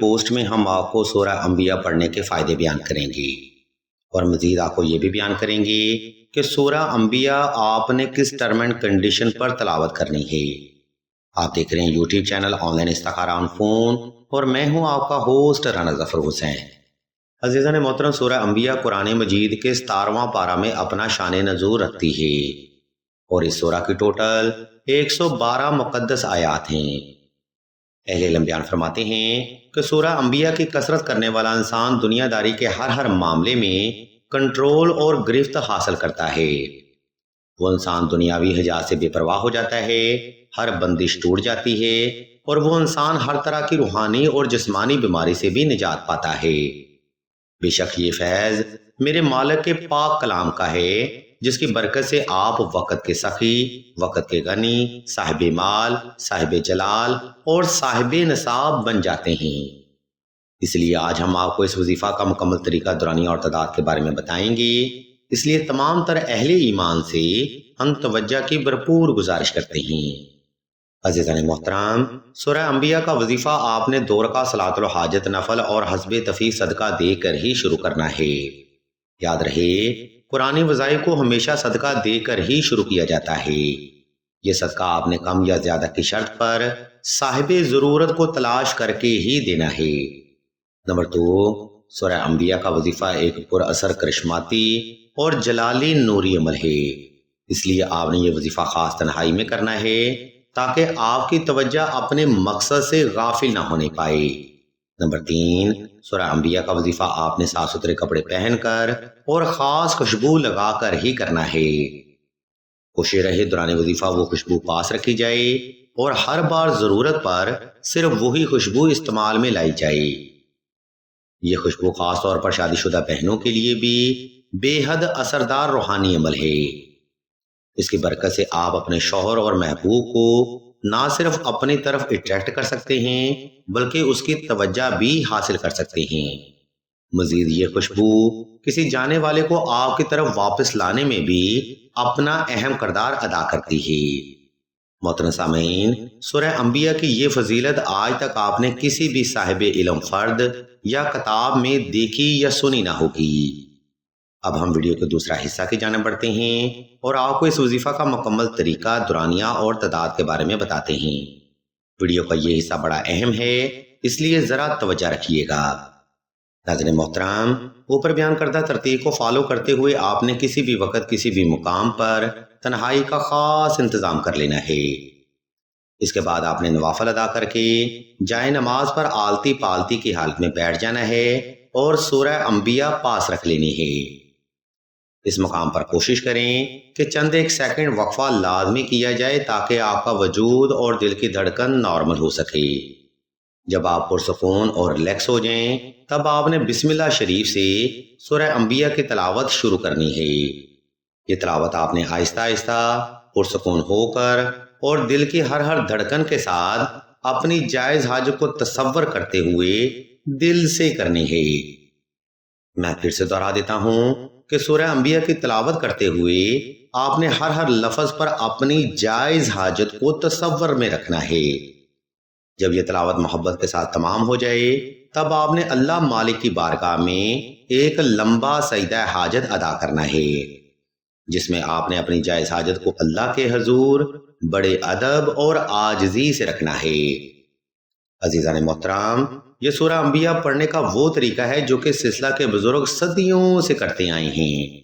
Post میں ہم آپ کو سورہ انبیاء پڑھنے کے فائدے بیان کریں گے اور مزید آپ کو یہ بھی بیان کریں گے کہ سورہ انبیاء آپ نے کس ٹرم اینڈ کنڈیشن پر تلاوت کرنی ہے۔ آپ دیکھ رہے ہیں یوٹیوب چینل آن لائن استخارہ آن فون اور میں ہوں آپ کا ہوسٹ رانا ظفر حسین۔ عزیزان محترم، سورہ انبیاء قرآن مجید کے 17واں پارہ میں اپنا شان نزول رکھتی ہے اور اس سورہ کی ٹوٹل 112 مقدس آیات ہیں۔ اہل علم بیان فرماتے ہیں کہ سورہ انبیاء کی کثرت کرنے والا انسان دنیا داری کے ہر معاملے میں کنٹرول اور گرفت حاصل کرتا ہے۔ وہ انسان دنیاوی حجات سے بے پرواہ ہو جاتا ہے، ہر بندش ٹوٹ جاتی ہے اور وہ انسان ہر طرح کی روحانی اور جسمانی بیماری سے بھی نجات پاتا ہے۔ بے شک یہ فیض میرے مالک کے پاک کلام کا ہے، جس کی برکت سے آپ وقت کے سخی، وقت کے غنی، صاحب مال، صاحب جلال اور صاحب نصاب بن جاتے ہیں۔ اس لیے آج ہم آپ کو اس وظیفہ کا مکمل طریقہ دورانیہ اور تعداد کے بارے میں بتائیں گے۔ اس لیے تمام تر اہل ایمان سے ہم توجہ کی بھرپور گزارش کرتے ہیں۔ عزیزان محترم، سورہ انبیاء کا وظیفہ آپ نے 2 رکعت صلاۃ الحاجت نفل اور حسب طفیف صدقہ دے کر ہی شروع کرنا ہے۔ یاد رہے، قرآنی وظائف کو ہمیشہ صدقہ دے کر ہی شروع کیا جاتا ہے۔ یہ صدقہ آپ نے کم یا زیادہ کی شرط پر صاحب ضرورت کو تلاش کر کے ہی دینا ہے۔ نمبر 2، سورہ انبیاء کا وظیفہ ایک پر اثر کرشماتی اور جلالی نوری عمل ہے، اس لیے آپ نے یہ وظیفہ خاص تنہائی میں کرنا ہے تاکہ آپ کی توجہ اپنے مقصد سے غافل نہ ہونے پائے۔ نمبر 3، سورہ انبیاء کا وظیفہ آپ نے صاف ستھرے کپڑے پہن کر اور خاص خوشبو لگا کر ہی کرنا ہے۔ کوشش رہے دوران وظیفہ وہ خوشبو پاس رکھی جائے اور ہر بار ضرورت پر صرف وہی خوشبو استعمال میں لائی جائے۔ یہ خوشبو خاص طور پر شادی شدہ بہنوں کے لیے بھی بے حد اثردار روحانی عمل ہے۔ اس کی برکت سے آپ اپنے شوہر اور محبوب کو نہ صرف اپنی طرف اٹریکٹ کر سکتے ہیں بلکہ اس کی توجہ بھی حاصل کر سکتے ہیں۔ مزید یہ خوشبو کسی جانے والے کو آپ کی طرف واپس لانے میں بھی اپنا اہم کردار ادا کرتی ہے۔ محترم سامعین، سورہ انبیاء کی یہ فضیلت آج تک آپ نے کسی بھی صاحب علم فرد یا کتاب میں دیکھی یا سنی نہ ہوگی۔ اب ہم ویڈیو کے دوسرا حصہ کی جانب بڑھتے ہیں اور آپ کو اس وظیفہ کا مکمل طریقہ دورانیہ اور تعداد کے بارے میں بتاتے ہیں۔ ویڈیو کا یہ حصہ بڑا اہم ہے، اس لیے ذرا توجہ رکھیے گا۔ ناظرین محترم، اوپر بیان کردہ ترتیب کو فالو کرتے ہوئے آپ نے کسی بھی وقت کسی بھی مقام پر تنہائی کا خاص انتظام کر لینا ہے۔ اس کے بعد آپ نے نوافل ادا کر کے جائے نماز پر آلتی پالتی کی حالت میں بیٹھ جانا ہے اور سورہ انبیاء پاس رکھ لینی ہے۔ اس مقام پر کوشش کریں کہ چند ایک سیکنڈ وقفہ لازمی کیا جائے تاکہ آپ کا وجود اور دل کی دھڑکن نارمل ہو سکے۔ جب آپ پرسکون اور ریلیکس ہو جائیں تب آپ نے بسم اللہ شریف سے سورہ انبیاء کی تلاوت شروع کرنی ہے۔ یہ تلاوت آپ نے آہستہ آہستہ پرسکون ہو کر اور دل کی ہر دھڑکن کے ساتھ اپنی جائز حاجت کو تصور کرتے ہوئے دل سے کرنی ہے۔ میں پھر سے دہرا دیتا ہوں کہ سورہ انبیاء کی تلاوت کرتے ہوئے آپ نے ہر لفظ پر اپنی جائز حاجت کو تصور میں رکھنا ہے۔ جب یہ تلاوت محبت کے ساتھ تمام ہو جائے تب آپ نے اللہ مالک کی بارگاہ میں ایک لمبا سجدہ حاجت ادا کرنا ہے، جس میں آپ نے اپنی جائز حاجت کو اللہ کے حضور بڑے ادب اور عاجزی سے رکھنا ہے۔ عزیزان محترم، یہ سورہ انبیاء پڑھنے کا وہ طریقہ ہے جو کہ سلسلہ کے بزرگ صدیوں سے کرتے آئے ہیں،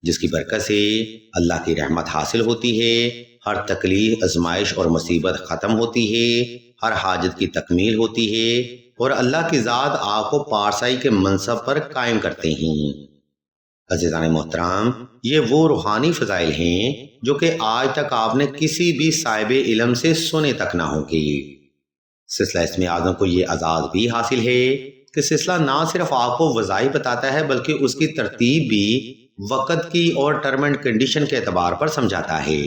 جس کی برکت سے اللہ کی رحمت حاصل ہوتی ہے، ہر تکلیف، آزمائش اور مصیبت ختم ہوتی ہے، ہر حاجت کی تکمیل ہوتی ہے اور اللہ کی ذات آپ کو پارسائی کے منصب پر قائم کرتے ہیں۔ عزیزان محترم، یہ وہ روحانی فضائل ہیں جو کہ آج تک آپ نے کسی بھی صاحب علم سے سنے تک نہ ہوں گے۔ سلسلہ اسم اعظم کو یہ اعزاز بھی حاصل ہے کہ سلسلہ نہ صرف آپ کو وظائف بتاتا ہے بلکہ اس کی ترتیب بھی وقت کی اور ٹرم اینڈ کنڈیشن کے اعتبار پر سمجھاتا ہے۔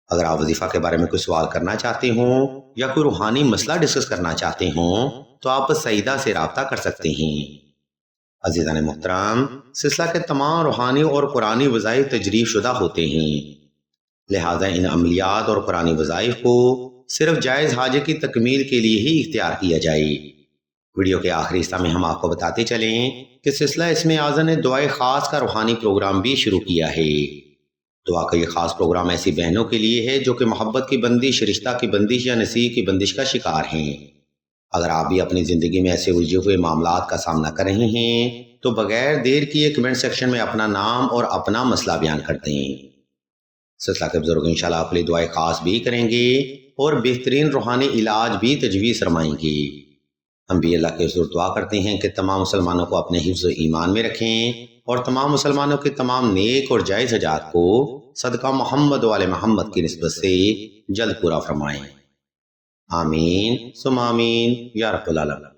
اگر آپ وظیفہ کے بارے میں کوئی سوال کرنا چاہتے ہوں یا کوئی روحانی مسئلہ ڈسکس کرنا چاہتے ہوں تو آپ سعیدہ سے رابطہ کر سکتے ہیں۔ عزیزان محترم، سلسلہ کے تمام روحانی اور قرآنی وظائف تجریب شدہ ہوتے ہیں، لہٰذا ان عملیات اور قرآنی وظائف کو صرف جائز حاجے کی تکمیل کے لیے ہی اختیار کیا جائے۔ ویڈیو کے آخری حصہ میں ہم آپ کو بتاتے چلیں کہ سلسلہ اسم اعظم نے دعائے خاص کا روحانی پروگرام بھی شروع کیا ہے۔ دعا کا یہ خاص پروگرام ایسی بہنوں کے لیے ہے جو کہ محبت کی بندش، رشتہ کی بندش یا نصیب کی بندش کا شکار ہیں۔ اگر آپ بھی اپنی زندگی میں ایسے الجھے ہوئے معاملات کا سامنا کر رہے ہیں تو بغیر دیر کیے کمنٹ سیکشن میں اپنا نام اور اپنا مسئلہ بیان کر دیں۔ سلسلہ کے بزرگ انشاءاللہ آپ کے لیے دعائیں خاص بھی کریں گے اور بہترین روحانی علاج بھی تجویز فرمائیں گے۔ ہم بھی اللہ کے حضور دعا کرتے ہیں کہ تمام مسلمانوں کو اپنے حفظ و ایمان میں رکھیں اور تمام مسلمانوں کے تمام نیک اور جائز حاجات کو صدقہ محمد و آل محمد کی نسبت سے جلد پورا فرمائیں۔ آمین ثم آمین یا رب العالمین۔